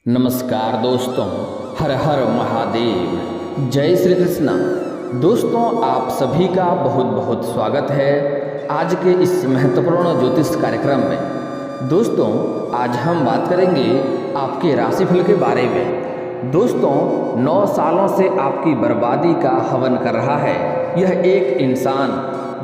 नमस्कार दोस्तों, हर हर महादेव, जय श्री कृष्णा। दोस्तों, आप सभी का बहुत बहुत स्वागत है आज के इस महत्वपूर्ण ज्योतिष कार्यक्रम में। दोस्तों, आज हम बात करेंगे आपके राशिफल के बारे में। दोस्तों, 9 सालों से आपकी बर्बादी का हवन कर रहा है यह एक इंसान।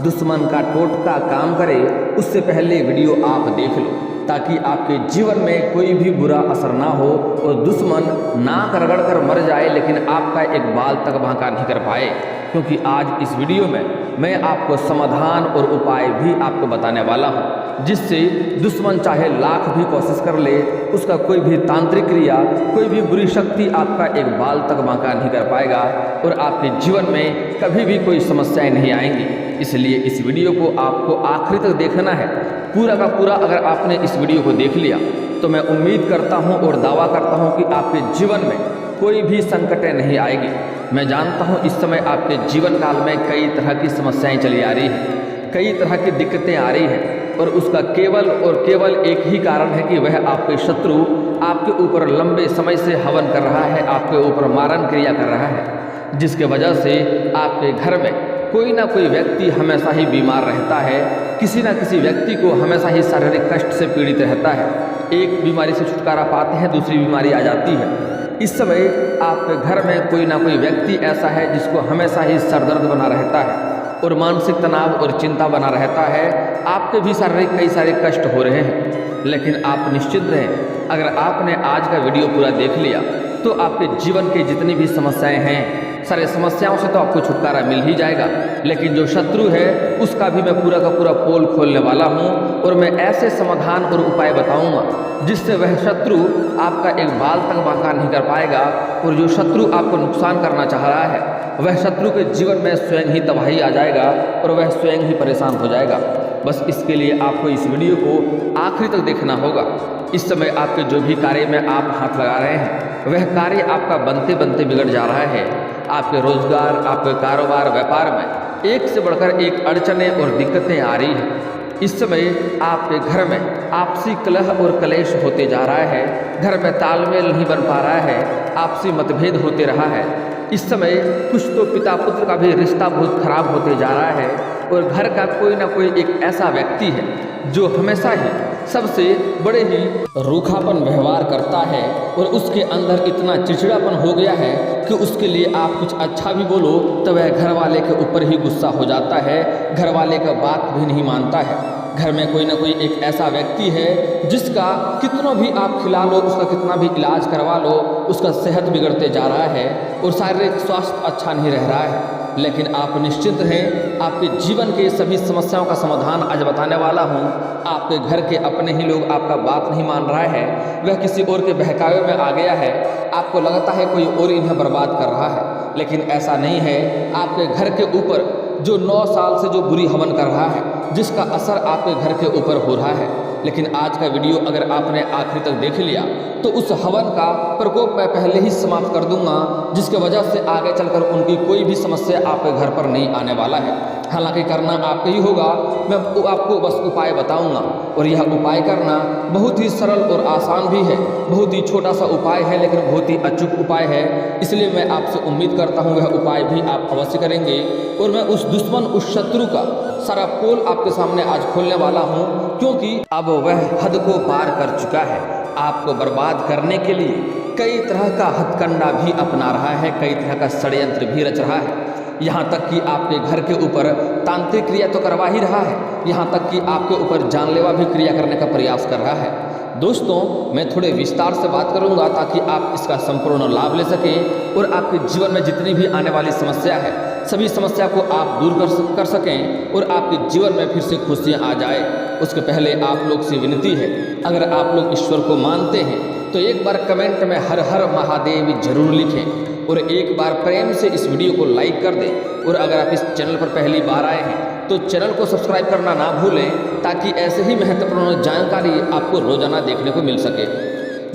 दुश्मन का टोटका काम करे उससे पहले वीडियो आप देख लो ताकि आपके जीवन में कोई भी बुरा असर ना हो और दुश्मन नाक रगड़ कर मर जाए लेकिन आपका एक बाल तक बांका नहीं कर पाए। क्योंकि आज इस वीडियो में मैं आपको समाधान और उपाय भी आपको बताने वाला हूं, जिससे दुश्मन चाहे लाख भी कोशिश कर ले, उसका कोई भी तांत्रिक क्रिया, कोई भी बुरी शक्ति आपका एक बाल तक बांका नहीं कर पाएगा और आपके जीवन में कभी भी कोई समस्याएं नहीं आएंगी। इसलिए इस वीडियो को आपको आखिरी तक देखना है, पूरा का पूरा। अगर आपने इस वीडियो को देख लिया तो मैं उम्मीद करता हूं और दावा करता हूं कि आपके जीवन में कोई भी संकटें नहीं आएगी। मैं जानता हूं इस समय आपके जीवन काल में कई तरह की समस्याएं चली आ रही हैं, कई तरह की दिक्कतें आ रही हैं और उसका केवल और केवल एक ही कारण है कि वह आपके शत्रु आपके ऊपर लंबे समय से हवन कर रहा है, आपके ऊपर मारण क्रिया कर रहा है, जिसके वजह से आपके घर में कोई ना कोई व्यक्ति हमेशा ही बीमार रहता है, किसी न किसी व्यक्ति को हमेशा ही शारीरिक कष्ट से पीड़ित रहता है। एक बीमारी से छुटकारा पाते हैं, दूसरी बीमारी आ जाती है। इस समय आपके घर में कोई ना कोई व्यक्ति ऐसा है जिसको हमेशा ही सरदर्द बना रहता है और मानसिक तनाव और चिंता बना रहता है। आपके भी शारीरिक कई सारे कष्ट हो रहे हैं, लेकिन आप निश्चित रहें, अगर आपने आज का वीडियो पूरा देख लिया तो आपके जीवन के जितनी भी समस्याएं हैं, सारे समस्याओं से तो आपको छुटकारा मिल ही जाएगा। लेकिन जो शत्रु है उसका भी मैं पूरा का पूरा पोल खोलने वाला हूं और मैं ऐसे समाधान और उपाय बताऊंगा जिससे वह शत्रु आपका एक बाल तक बांका नहीं कर पाएगा और जो शत्रु आपको नुकसान करना चाह रहा है वह शत्रु के जीवन में स्वयं ही तबाही आ जाएगा और वह स्वयं ही परेशान हो जाएगा। बस इसके लिए आपको इस वीडियो को आखिरी तक देखना होगा। इस समय आपके जो भी कार्य में आप हाथ लगा रहे हैं वह कार्य आपका बनते बनते बिगड़ जा रहा है। आपके रोजगार, आपके कारोबार, व्यापार में एक से बढ़कर एक अड़चनें और दिक्कतें आ रही हैं। इस समय आपके घर में आपसी कलह और कलेश होते जा रहा है, घर में तालमेल नहीं बन पा रहा है, आपसी मतभेद होते रहा है। इस समय कुछ तो पिता पुत्र का भी रिश्ता बहुत खराब होते जा रहा है और घर का कोई ना कोई एक ऐसा व्यक्ति है जो हमेशा ही सबसे बड़े ही रूखापन व्यवहार करता है और उसके अंदर इतना चिड़चिड़ापन हो गया है कि उसके लिए आप कुछ अच्छा भी बोलो तो वह घर वाले के ऊपर ही गुस्सा हो जाता है, घर वाले का बात भी नहीं मानता है। घर में कोई ना कोई एक ऐसा व्यक्ति है जिसका कितना भी आप खिला लो, उसका कितना भी इलाज करवा लो, उसका सेहत बिगड़ते जा रहा है और शारीरिक स्वास्थ्य अच्छा नहीं रह रहा है। लेकिन आप निश्चिंत रहें, आपके जीवन के सभी समस्याओं का समाधान आज बताने वाला हूं। आपके घर के अपने ही लोग आपका बात नहीं मान रहा है, वह किसी और के बहकावे में आ गया है, आपको लगता है कोई और इन्हें बर्बाद कर रहा है, लेकिन ऐसा नहीं है। आपके घर के ऊपर जो 9 साल से जो बुरी हवन कर रहा है, जिसका असर आपके घर के ऊपर हो रहा है, लेकिन आज का वीडियो अगर आपने आखिरी तक देख लिया तो उस हवन का प्रकोप मैं पहले ही समाप्त कर दूंगा, जिसके वजह से आगे चलकर उनकी कोई भी समस्या आपके घर पर नहीं आने वाला है। हालांकि करना आपको ही होगा, मैं आपको बस उपाय बताऊंगा और यह उपाय करना बहुत ही सरल और आसान भी है, बहुत ही छोटा सा उपाय है लेकिन बहुत ही अचूक उपाय है। इसलिए मैं आपसे उम्मीद करता हूँ वह उपाय भी आप अवश्य करेंगे और मैं उस दुश्मन, उस शत्रु का सारा पोल आपके सामने आज खोलने वाला हूँ, क्योंकि अब वह हद को पार कर चुका है। आपको बर्बाद करने के लिए कई तरह का हथकंडा भी अपना रहा है, कई तरह का षड्यंत्र भी रच रहा है। यहाँ तक कि आपके घर के ऊपर तांत्रिक क्रिया तो करवा ही रहा है, यहाँ तक कि आपके ऊपर जानलेवा भी क्रिया करने का प्रयास कर रहा है। दोस्तों, मैं थोड़े विस्तार से बात करूंगा ताकि आप इसका संपूर्ण लाभ ले सकें और आपके जीवन में जितनी भी आने वाली समस्या है सभी समस्या को आप दूर कर सकें और आपके जीवन में फिर से खुशियां आ जाए। उसके पहले आप लोग से विनती है, अगर आप लोग ईश्वर को मानते हैं तो एक बार कमेंट में हर हर महादेव जरूर लिखें और एक बार प्रेम से इस वीडियो को लाइक कर दें। और अगर आप इस चैनल पर पहली बार आए हैं तो चैनल को सब्सक्राइब करना ना भूलें ताकि ऐसे ही महत्वपूर्ण जानकारी आपको रोजाना देखने को मिल सके।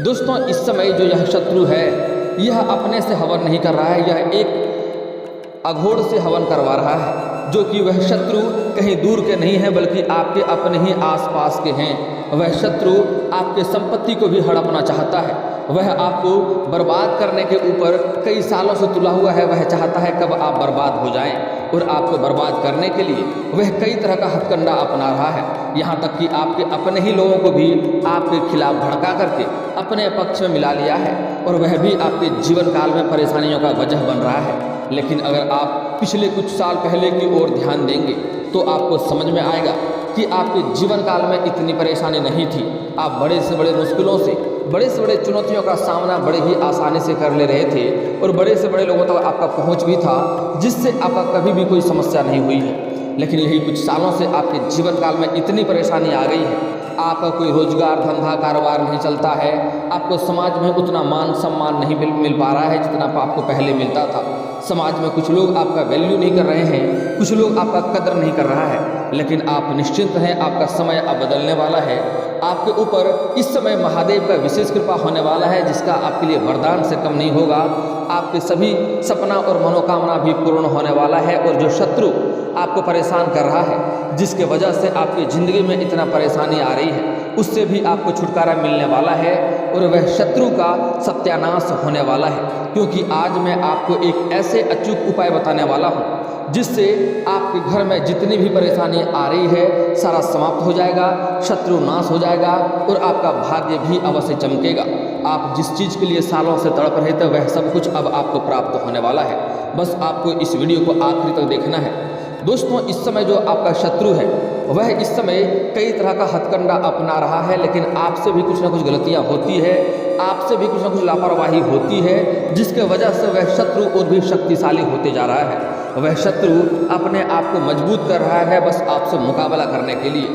दोस्तों, इस समय जो यह शत्रु है यह अपने से हवन नहीं कर रहा है, यह एक अघोर से हवन करवा रहा है, जो कि वह शत्रु कहीं दूर के नहीं है बल्कि आपके अपने ही आसपास के हैं। वह शत्रु आपके संपत्ति को भी हड़पना चाहता है, वह आपको बर्बाद करने के ऊपर कई सालों से तुला हुआ है। वह चाहता है कब आप बर्बाद हो जाएं, और आपको बर्बाद करने के लिए वह कई तरह का हथकंडा अपना रहा है। यहाँ तक कि आपके अपने ही लोगों को भी आपके खिलाफ भड़का करके अपने पक्ष में मिला लिया है, और वह भी आपके जीवन काल में परेशानियों का वजह बन रहा है। लेकिन अगर आप पिछले कुछ साल पहले की ओर ध्यान देंगे तो आपको समझ में आएगा कि आपके जीवन काल में इतनी परेशानी नहीं थी। आप बड़े से बड़े मुश्किलों से, बड़े से बड़े चुनौतियों का सामना बड़े ही आसानी से कर ले रहे थे, और बड़े से बड़े लोगों तक आपका पहुंच भी था, जिससे आपका कभी भी कोई समस्या नहीं हुई है। लेकिन यही कुछ सालों से आपके जीवन काल में इतनी परेशानी आ गई है, आपका कोई रोजगार धंधा कारोबार नहीं चलता है, आपको समाज में उतना मान सम्मान नहीं मिल पा रहा है जितना आपको पहले मिलता था। समाज में कुछ लोग आपका वैल्यू नहीं कर रहे हैं, कुछ लोग आपका कदर नहीं कर रहा है। लेकिन आप निश्चिंत हैं, आपका समय अब बदलने वाला है। आपके ऊपर इस समय महादेव का विशेष कृपा होने वाला है, जिसका आपके लिए वरदान से कम नहीं होगा। आपके सभी सपना और मनोकामना भी पूर्ण होने वाला है, और जो शत्रु आपको परेशान कर रहा है, जिसके वजह से आपकी ज़िंदगी में इतना परेशानी आ रही है, उससे भी आपको छुटकारा मिलने वाला है, और वह शत्रु का सत्यानाश होने वाला है। क्योंकि आज मैं आपको एक ऐसे अचूक उपाय बताने वाला हूँ जिससे आपके घर में जितनी भी परेशानी आ रही है सारा समाप्त हो जाएगा, शत्रु नाश हो जाएगा, और आपका भाग्य भी अवश्य चमकेगा। आप जिस चीज़ के लिए सालों से तड़प रहे थे वह सब कुछ अब आपको प्राप्त होने वाला है। बस आपको इस वीडियो को आखिरी तक देखना है। दोस्तों, इस समय जो आपका शत्रु है वह इस समय कई तरह का हथकंडा अपना रहा है, लेकिन आपसे भी कुछ ना कुछ गलतियां होती है, आपसे भी कुछ ना कुछ लापरवाही होती है, जिसके वजह से वह शत्रु और भी शक्तिशाली होते जा रहा है। वह शत्रु अपने आप को मजबूत कर रहा है बस आपसे मुकाबला करने के लिए।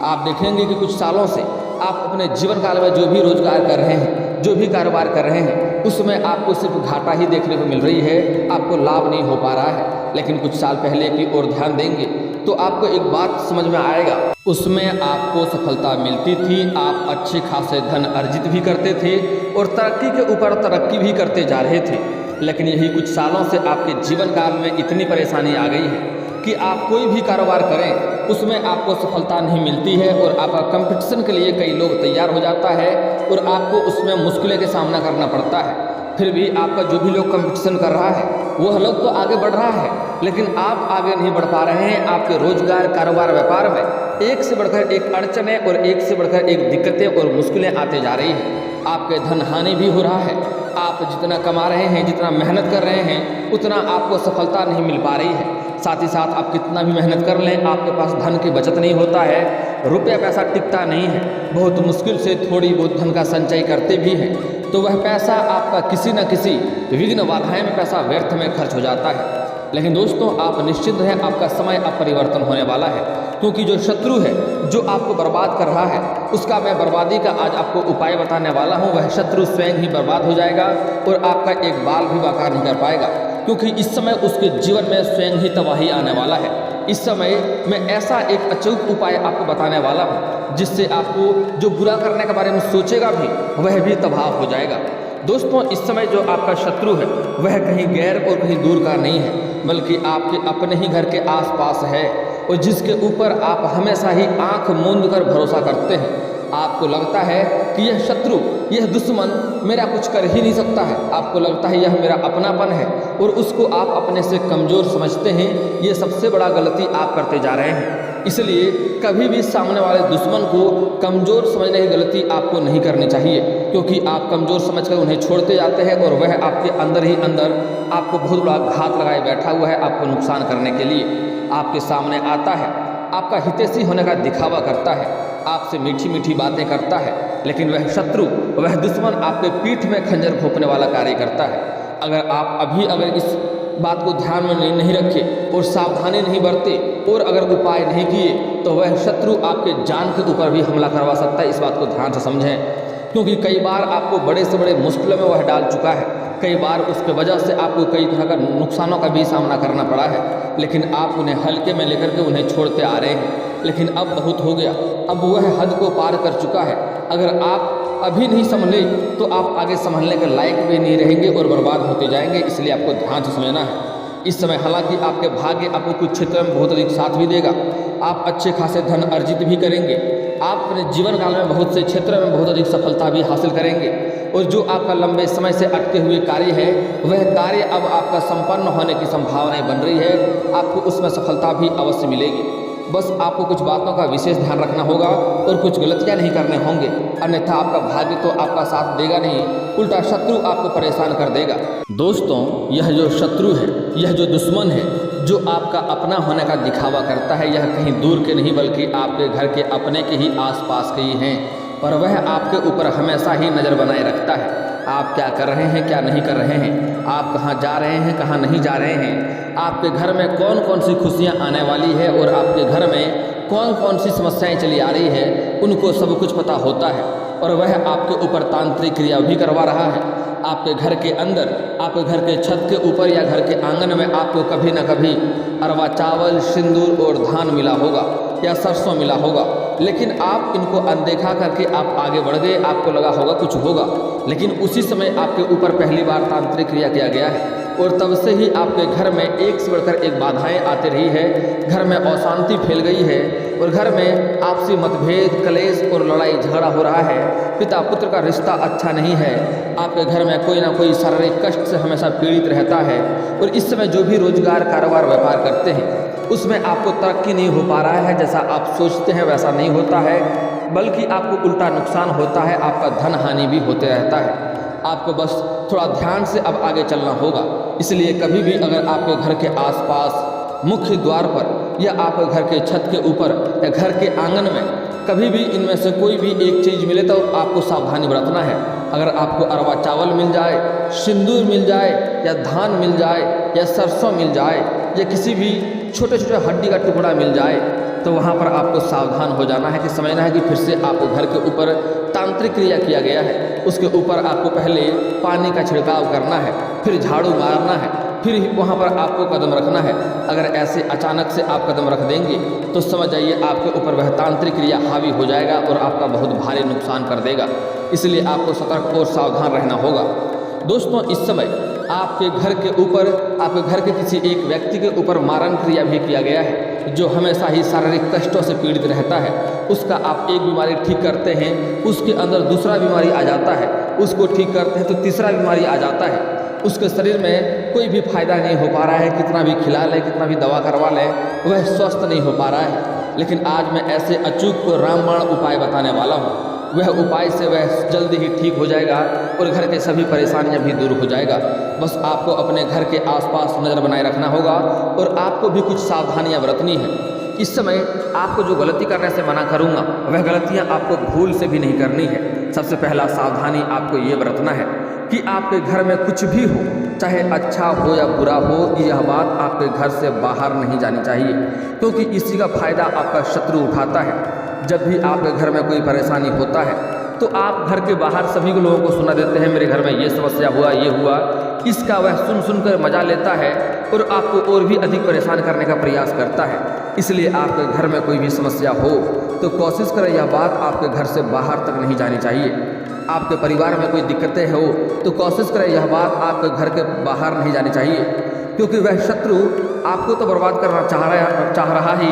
आप देखेंगे कि कुछ सालों से आप अपने जीवन काल में जो भी रोजगार कर रहे हैं, जो भी कारोबार कर रहे हैं, उसमें आपको सिर्फ घाटा ही देखने को मिल रही है, आपको लाभ नहीं हो पा रहा है। लेकिन कुछ साल पहले की ओर ध्यान देंगे तो आपको एक बात समझ में आएगा, उसमें आपको सफलता मिलती थी, आप अच्छे खासे धन अर्जित भी करते थे, और तरक्की के ऊपर तरक्की भी करते जा रहे थे। लेकिन यही कुछ सालों से आपके जीवन काल में इतनी परेशानी आ गई है कि आप कोई भी कारोबार करें उसमें आपको सफलता नहीं मिलती है, और आपका कंपटीशन के लिए कई लोग तैयार हो जाता है, और आपको उसमें मुश्किलों का सामना करना पड़ता है। फिर भी आपका जो भी लोग कंपटीशन कर रहा है वह लोग तो आगे बढ़ रहा है, लेकिन आप आगे नहीं बढ़ पा रहे हैं। आपके रोजगार कारोबार व्यापार में एक से बढ़कर एक अड़चनें और एक से बढ़कर एक दिक्कतें और मुश्किलें आते जा रही हैं। आपके धन हानि भी हो रहा है। आप जितना कमा रहे हैं, जितना मेहनत कर रहे हैं, उतना आपको सफलता नहीं मिल पा रही है। साथ ही साथ आप कितना भी मेहनत कर लें, आपके पास धन की बचत नहीं होता है, रुपया पैसा टिकता नहीं है। बहुत मुश्किल से थोड़ी बहुत धन का संचय करते भी हैं तो वह पैसा आपका किसी न किसी विघ्न बाधाएं में पैसा व्यर्थ में खर्च हो जाता है। लेकिन दोस्तों, आप निश्चिंत रहें, आपका समय अब परिवर्तन होने वाला है, क्योंकि जो शत्रु है जो आपको बर्बाद कर रहा है उसका मैं बर्बादी का आज आपको उपाय बताने वाला हूं। वह शत्रु स्वयं ही बर्बाद हो जाएगा और आपका एक बाल भी बाका नहीं कर पाएगा, क्योंकि इस समय उसके जीवन में स्वयं ही तबाही आने वाला है। इस समय मैं ऐसा एक अचूक उपाय आपको बताने वाला हूँ जिससे आपको जो बुरा करने के बारे में सोचेगा भी वह भी तबाह हो जाएगा। दोस्तों, इस समय जो आपका शत्रु है वह कहीं गैर और कहीं दूर का नहीं है, बल्कि आपके अपने ही घर के आसपास है, और जिसके ऊपर आप हमेशा ही आंख मूंद कर भरोसा करते हैं। आपको लगता है कि यह शत्रु, यह दुश्मन मेरा कुछ कर ही नहीं सकता है। आपको लगता है यह मेरा अपनापन है और उसको आप अपने से कमज़ोर समझते हैं। ये सबसे बड़ा गलती आप करते जा रहे हैं। इसलिए कभी भी सामने वाले दुश्मन को कमज़ोर समझने की गलती आपको नहीं करनी चाहिए, क्योंकि आप कमज़ोर समझकर उन्हें छोड़ते जाते हैं और वह आपके अंदर ही अंदर आपको बहुत बड़ा घात लगाए बैठा हुआ है, आपको नुकसान करने के लिए आपके सामने आता है, आपका हितैषी होने का दिखावा करता है, आपसे मीठी मीठी बातें करता है, लेकिन वह शत्रु, वह दुश्मन आपके पीठ में खंजर घोंपने वाला कार्य करता है। अगर आप अगर इस बात को ध्यान में नहीं रखे और सावधानी नहीं बरते और अगर उपाय नहीं किए तो वह शत्रु आपके जान के ऊपर भी हमला करवा सकता है। इस बात को ध्यान से समझें, क्योंकि कई बार आपको बड़े से बड़े मुश्किलों में वह डाल चुका है। कई बार उसके वजह से आपको कई तरह का नुकसानों का भी सामना करना पड़ा है, लेकिन आप उन्हें हल्के में लेकर के उन्हें छोड़ते आ रहे हैं। लेकिन अब बहुत हो गया, अब वह हद को पार कर चुका है। अगर आप अभी नहीं संभले तो आप आगे संभलने के लायक भी नहीं रहेंगे और बर्बाद होते जाएंगे। इसलिए आपको ध्यान से समझना है। इस समय हालांकि आपके भाग्य आपको कुछ क्षेत्र में बहुत अधिक साथ भी देगा, आप अच्छे खासे धन अर्जित भी करेंगे, आप अपने जीवन काल में बहुत से क्षेत्रों में बहुत अधिक सफलता भी हासिल करेंगे, और जो आपका लंबे समय से अटके हुए कार्य है वह कार्य अब आपका संपन्न होने की संभावनाएं बन रही है। आपको उसमें सफलता भी अवश्य मिलेगी। बस आपको कुछ बातों का विशेष ध्यान रखना होगा और कुछ गलतियां नहीं करने होंगे, अन्यथा आपका भाग्य तो आपका साथ देगा नहीं, उल्टा शत्रु आपको परेशान कर देगा। दोस्तों, यह जो शत्रु है, यह जो दुश्मन है, जो आपका अपना होने का दिखावा करता है, यह कहीं दूर के नहीं बल्कि आपके घर के अपने के ही आसपास के ही हैं, पर वह आपके ऊपर हमेशा ही नज़र बनाए रखता है। आप क्या कर रहे हैं, क्या नहीं कर रहे हैं, आप कहाँ जा रहे हैं, कहाँ नहीं जा रहे हैं, आपके घर में कौन कौन सी खुशियाँ आने वाली है और आपके घर में कौन कौन सी समस्याएं चली आ रही है, उनको सब कुछ पता होता है। और वह आपके ऊपर तांत्रिक क्रिया भी करवा रहा है। आपके घर के अंदर, आपके घर के छत के ऊपर या घर के आंगन में आपको कभी न कभी अरवा चावल, सिंदूर और धान मिला होगा या सरसों मिला होगा, लेकिन आप इनको अनदेखा करके आप आगे बढ़ गए। आपको लगा होगा कुछ होगा, लेकिन उसी समय आपके ऊपर पहली बार तांत्रिक क्रिया किया गया है और तब से ही आपके घर में एक से बढ़कर एक बाधाएं आती रही है। घर में अशांति फैल गई है और घर में आपसी मतभेद, कलेश और लड़ाई झगड़ा हो रहा है। पिता पुत्र का रिश्ता अच्छा नहीं है। आपके घर में कोई ना कोई शारीरिक कष्ट से हमेशा पीड़ित रहता है और इस समय जो भी रोजगार, कारोबार, व्यापार करते हैं उसमें आपको तरक्की नहीं हो पा रहा है। जैसा आप सोचते हैं वैसा नहीं होता है, बल्कि आपको उल्टा नुकसान होता है, आपका धन हानि भी होते रहता है। आपको बस थोड़ा ध्यान से अब आगे चलना होगा। इसलिए कभी भी अगर आपके घर के आसपास, मुख्य द्वार पर या आपके घर के छत के ऊपर या घर के आंगन में कभी भी इनमें से कोई भी एक चीज़ मिले तो आपको सावधानी बरतना है। अगर आपको अरवा चावल मिल जाए, सिंदूर मिल जाए या धान मिल जाए या सरसों मिल जाए या किसी भी छोटे छोटे हड्डी का टुकड़ा मिल जाए तो वहाँ पर आपको सावधान हो जाना है कि समझना है कि फिर से आपको घर के ऊपर तांत्रिक क्रिया किया गया है। उसके ऊपर आपको पहले पानी का छिड़काव करना है, फिर झाड़ू मारना है, फिर वहाँ पर आपको कदम रखना है। अगर ऐसे अचानक से आप कदम रख देंगे तो समझ जाइए आपके ऊपर वह तांत्रिक क्रिया हावी हो जाएगा और आपका बहुत भारी नुकसान कर देगा। इसलिए आपको सतर्क और सावधान रहना होगा। दोस्तों, इस समय आपके घर के ऊपर, आपके घर के किसी एक व्यक्ति के ऊपर मारण क्रिया भी किया गया है, जो हमेशा ही शारीरिक कष्टों से पीड़ित रहता है। उसका आप एक बीमारी ठीक करते हैं, उसके अंदर दूसरा बीमारी आ जाता है, उसको ठीक करते हैं तो तीसरा बीमारी आ जाता है। उसके शरीर में कोई भी फायदा नहीं हो पा रहा है, कितना भी खिला लें, कितना भी दवा करवा लें, वह स्वस्थ नहीं हो पा रहा है। लेकिन आज मैं ऐसे अचूक को रामबाण उपाय बताने वाला हूँ। वह उपाय से वह जल्दी ही ठीक हो जाएगा और घर के सभी परेशानियां भी दूर हो जाएगा। बस आपको अपने घर के आसपास नज़र बनाए रखना होगा और आपको भी कुछ सावधानियां बरतनी है। इस समय आपको जो गलती करने से मना करूंगा वह गलतियां आपको भूल से भी नहीं करनी है। सबसे पहला सावधानी आपको ये बरतना है कि आपके घर में कुछ भी हो, चाहे अच्छा हो या बुरा हो, यह बात आपके घर से बाहर नहीं जानी चाहिए, क्योंकि इसी का फायदा आपका शत्रु उठाता है। जब भी आपके घर में कोई परेशानी होता है तो आप घर के बाहर सभी लोगों को सुना देते हैं, मेरे घर में ये समस्या हुआ, ये हुआ। इसका वह सुन सुनकर मजा लेता है और आपको और भी अधिक परेशान करने का प्रयास करता है। इसलिए आपके घर में कोई भी समस्या हो तो कोशिश करें यह बात आपके घर से बाहर तक नहीं जानी चाहिए। आपके परिवार में कोई दिक्कतें हो तो कोशिश करें यह बात आपके घर के बाहर नहीं जानी चाहिए, क्योंकि वह शत्रु आपको तो बर्बाद करना चाह रहा ही,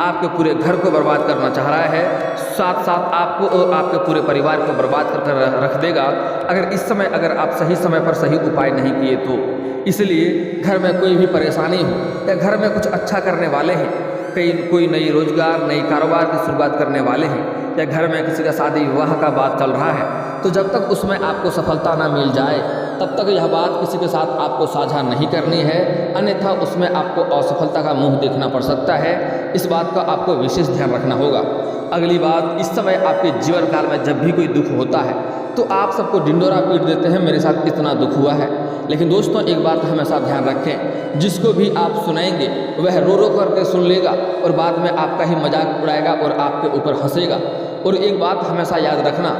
आपके पूरे घर को बर्बाद करना चाह रहा है, साथ साथ आपको और आपके पूरे परिवार को बर्बाद कर रख देगा अगर इस समय अगर आप सही समय पर सही उपाय नहीं किए तो। इसलिए घर में कोई भी परेशानी हो या घर में कुछ अच्छा करने वाले हैं, कोई नई रोजगार, नई कारोबार की शुरुआत करने वाले हैं या घर में किसी का शादी विवाह का बात चल रहा है, तो जब तक उसमें आपको सफलता ना मिल जाए तब तक यह बात किसी के साथ आपको साझा नहीं करनी है, अन्यथा उसमें आपको असफलता का मुंह देखना पड़ सकता है। इस बात का आपको विशेष ध्यान रखना होगा। अगली बात, इस समय आपके जीवन काल में जब भी कोई दुख होता है तो आप सबको डिंडोरा पीट देते हैं, मेरे साथ इतना दुख हुआ है। लेकिन दोस्तों, एक बात हमेशा ध्यान रखें, जिसको भी आप सुनाएंगे वह रो रो करके सुन लेगा और बाद में आपका ही मजाक उड़ाएगा और आपके ऊपर हंसेगा। और एक बात हमेशा याद रखना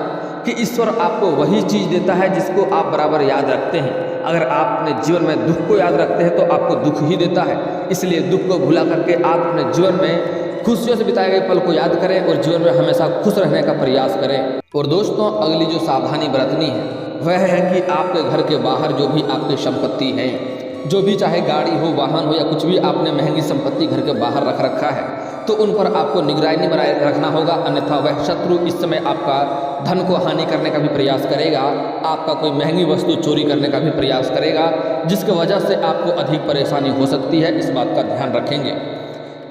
कि ईश्वर आपको वही चीज़ देता है जिसको आप बराबर याद रखते हैं। अगर आप अपने जीवन में दुख को याद रखते हैं तो आपको दुख ही देता है। इसलिए दुख को भुला करके आप अपने जीवन में खुशियों से बिताए गए पल को याद करें और जीवन में हमेशा खुश रहने का प्रयास करें। और दोस्तों, अगली जो सावधानी बरतनी है वह है कि आपके घर के बाहर जो भी आपकी संपत्ति है जो भी चाहे गाड़ी हो, वाहन हो या कुछ भी आपने महंगी संपत्ति घर के बाहर रख रखा है तो उन पर आपको निगरानी बनाए रखना होगा, अन्यथा वह शत्रु इस समय आपका धन को हानि करने का भी प्रयास करेगा, आपका कोई महंगी वस्तु चोरी करने का भी प्रयास करेगा, जिसकी वजह से आपको अधिक परेशानी हो सकती है। इस बात का ध्यान रखेंगे।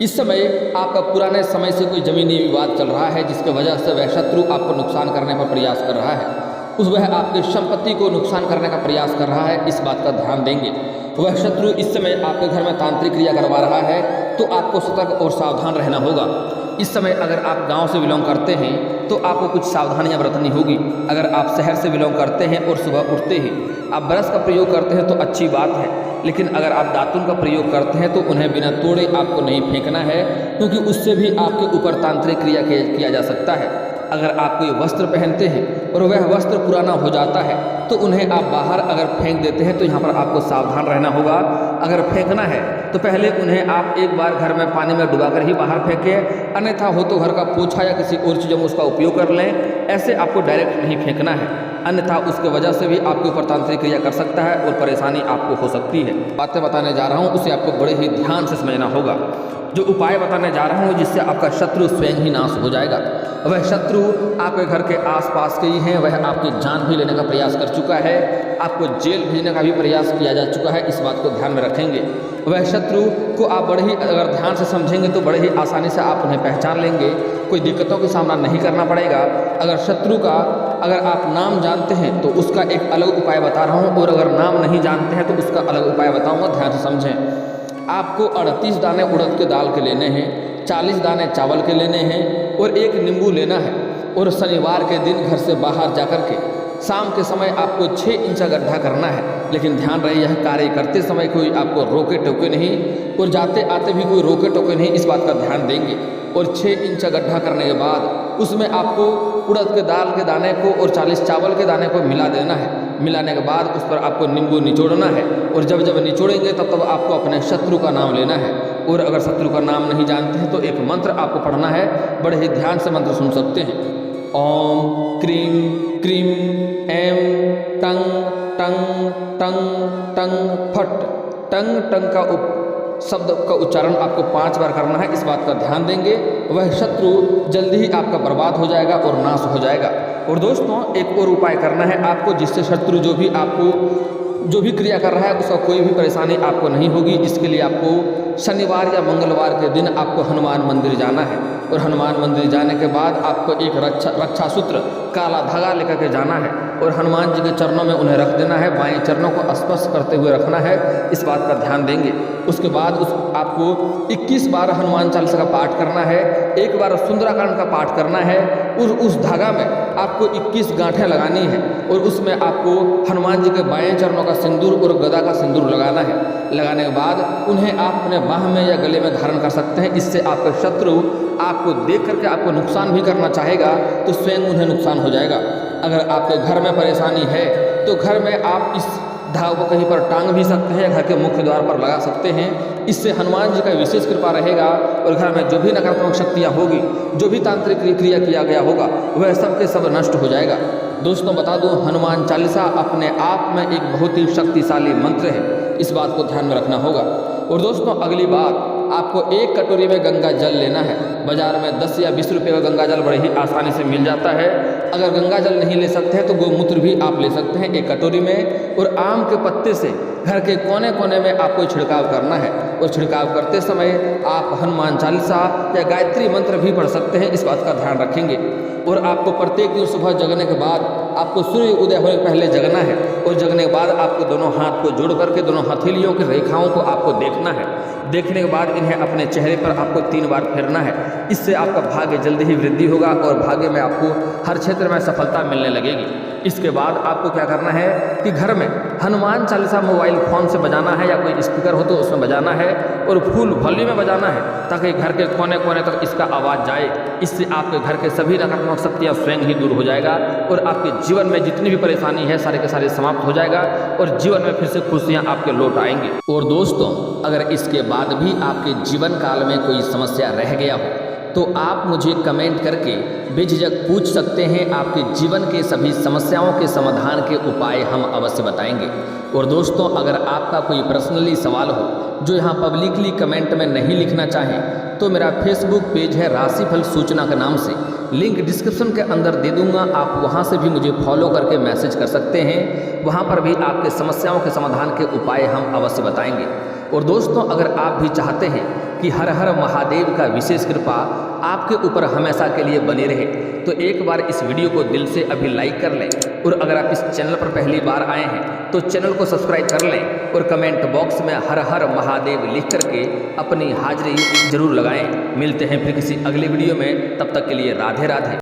इस समय आपका पुराने समय से कोई जमीनी विवाद चल रहा है, जिसकी वजह से वह शत्रु आपको नुकसान करने का प्रयास कर रहा है, वह आपकी संपत्ति को नुकसान करने का प्रयास कर रहा है। इस बात का ध्यान देंगे। वह शत्रु इस समय आपके घर में तांत्रिक क्रिया करवा रहा है, तो आपको सतर्क और सावधान रहना होगा। इस समय अगर आप गांव से बिलोंग करते हैं तो आपको कुछ सावधानियां बरतनी होगी। अगर आप शहर से बिलोंग करते हैं और सुबह उठते ही आप ब्रश का प्रयोग करते हैं तो अच्छी बात है, लेकिन अगर आप दातुन का प्रयोग करते हैं तो उन्हें बिना तोड़े आपको नहीं फेंकना है, क्योंकि उससे भी आपके ऊपर तांत्रिक क्रिया किया जा सकता है। अगर आप कोई वस्त्र पहनते हैं और वह वस्त्र पुराना हो जाता है तो उन्हें आप बाहर अगर फेंक देते हैं तो यहाँ पर आपको सावधान रहना होगा। अगर फेंकना है तो पहले उन्हें आप एक बार घर में पानी में डुबाकर ही बाहर फेंकें, अन्यथा हो तो घर का पोछा या किसी और चीज़ों में उसका उपयोग कर लें। ऐसे आपको डायरेक्ट नहीं फेंकना है, अन्यथा उसके वजह से भी आपके ऊपर तांत्रिक क्रिया कर सकता है और परेशानी आपको हो सकती है। बातें बताने जा रहा हूँ उसे आपको बड़े ही ध्यान से समझना होगा। जो उपाय बताने जा रहा हूँ जिससे आपका शत्रु स्वयं ही नाश हो जाएगा। वह शत्रु आपके घर के आसपास के ही हैं, वह आपकी जान भी लेने का प्रयास कर चुका है, आपको जेल भेजने का भी प्रयास किया जा चुका है। इस बात को ध्यान में रखेंगे। वह शत्रु को आप बड़े ही अगर ध्यान से समझेंगे तो बड़े ही आसानी से आप उन्हें पहचान लेंगे, कोई दिक्कतों का सामना नहीं करना पड़ेगा। अगर शत्रु का अगर आप नाम जानते हैं तो उसका एक अलग उपाय बता रहा हूँ, और अगर नाम नहीं जानते हैं तो उसका अलग उपाय बताऊँगा, ध्यान से समझें। आपको 38 दाने उड़द के दाल के लेने हैं, 40 दाने चावल के लेने हैं और 1 नींबू लेना है। और शनिवार के दिन घर से बाहर जाकर के शाम के समय आपको 6 इंच का गड्ढा करना है, लेकिन ध्यान रहे यह कार्य करते समय कोई आपको रोके टोके नहीं और जाते आते भी कोई रोके टोके नहीं, इस बात का ध्यान देंगे। और 6 इंच का गड्ढा करने के बाद उसमें आपको उड़द के दाल के दाने को और 40 चावल के दाने को मिला देना है। मिलाने के बाद उस पर आपको नींबू निचोड़ना है, और जब जब निचोड़ेंगे तब आपको अपने शत्रु का नाम लेना है। और अगर शत्रु का नाम नहीं जानते हैं तो एक मंत्र आपको पढ़ना है, बड़े ही ध्यान से मंत्र सुन सकते हैं। ओम क्रीम क्रीम एम टंग टंग टंग टंग फट। टंग टंग का शब्द का उच्चारण आपको 5 बार करना है, इस बात का ध्यान देंगे। वह शत्रु जल्दी ही आपका बर्बाद हो जाएगा और नाश हो जाएगा। और दोस्तों एक और उपाय करना है आपको, जिससे शत्रु जो भी क्रिया कर रहा है उसका कोई भी परेशानी आपको नहीं होगी। इसके लिए आपको शनिवार या मंगलवार के दिन आपको हनुमान मंदिर जाना है, और हनुमान मंदिर जाने के बाद आपको एक रक्षा सूत्र काला धागा लेकर के जाना है और हनुमान जी के चरणों में उन्हें रख देना है, बाएं चरणों को स्पर्श करते हुए रखना है, इस बात का ध्यान देंगे। उसके बाद आपको 21 बार हनुमान चालीसा का पाठ करना है, 1 बार सुंदराकांड का पाठ करना है, और उस धागा में आपको 21 गांठें लगानी है, और उसमें आपको हनुमान जी के बाएं चरणों का सिंदूर और गदा का सिंदूर लगाना है। लगाने के बाद उन्हें आप अपने बाह में या गले में धारण कर सकते हैं। इससे आपका शत्रु आपको देख करके आपको नुकसान भी करना चाहेगा तो स्वयं उन्हें नुकसान हो जाएगा। अगर आपके घर में परेशानी है तो घर में आप इस धागे को कहीं पर टांग भी सकते हैं, घर के मुख्य द्वार पर लगा सकते हैं। इससे हनुमान जी का विशेष कृपा रहेगा और घर में जो भी नकारात्मक शक्तियाँ होगी, जो भी तांत्रिक क्रिया किया गया होगा, वह सब के सब नष्ट हो जाएगा। दोस्तों बता दूं, हनुमान चालीसा अपने आप में एक बहुत ही शक्तिशाली मंत्र है, इस बात को ध्यान में रखना होगा। और दोस्तों अगली बात, आपको 1 कटोरी में गंगा जल लेना है। बाजार में 10 या 20 रुपये का गंगा जल बड़े ही आसानी से मिल जाता है। अगर गंगा जल नहीं ले सकते हैं तो गोमूत्र भी आप ले सकते हैं 1 कटोरी में। और आम के पत्ते से घर के कोने कोने में आपको छिड़काव करना है, और छिड़काव करते समय आप हनुमान चालीसा या गायत्री मंत्र भी पढ़ सकते हैं, इस बात का ध्यान रखेंगे। और आपको प्रत्येक दिन सुबह जगने के बाद आपको सूर्य उदय होने से पहले जगना है, और जगने के बाद आपको दोनों हाथ को जोड़ करके दोनों हथेलियों की रेखाओं को आपको देखना है। देखने के बाद इन्हें अपने चेहरे पर आपको 3 बार फेरना है। इससे आपका भाग्य जल्दी ही वृद्धि होगा और भाग्य में आपको हर क्षेत्र में सफलता मिलने लगेगी। इसके बाद आपको क्या करना है कि घर में हनुमान चालीसा मोबाइल फ़ोन से बजाना है, या कोई स्पीकर हो तो उसमें बजाना है, और फुल वॉल्यूम में बजाना है, ताकि घर के कोने कोने तक इसका आवाज़ जाए। इससे आपके घर के सभी नकारात्मक शक्तियाँ स्वयं ही दूर हो जाएगा, और आपके जीवन में जितनी भी परेशानी है सारे के सारे समाप्त हो जाएगा, और जीवन में फिर से खुशियाँ आपके लौट आएंगी। और दोस्तों अगर इसके बाद भी आपके जीवन काल में कोई समस्या रह गया हो, तो आप मुझे कमेंट करके बेझिझक पूछ सकते हैं। आपके जीवन के सभी समस्याओं के समाधान के उपाय हम अवश्य बताएंगे। और दोस्तों, अगर आपका कोई पर्सनली सवाल हो जो यहाँ पब्लिकली कमेंट में नहीं लिखना चाहें तो मेरा फेसबुक पेज है राशिफल सूचना के नाम से, लिंक डिस्क्रिप्शन के अंदर दे दूंगा। आप वहां से भी मुझे फॉलो करके मैसेज कर सकते हैं। वहां पर भी आपके समस्याओं के समाधान के उपाय हम अवश्य बताएंगे। और दोस्तों, अगर आप भी चाहते हैं कि हर हर महादेव का विशेष कृपा आपके ऊपर हमेशा के लिए बनी रहे तो एक बार इस वीडियो को दिल से अभी लाइक कर लें। और अगर आप इस चैनल पर पहली बार आए हैं तो चैनल को सब्सक्राइब कर लें और कमेंट बॉक्स में हर हर महादेव लिख करके अपनी हाजिरी जरूर लगाएं। मिलते हैं फिर किसी अगले वीडियो में, तब तक के लिए राधे राधे।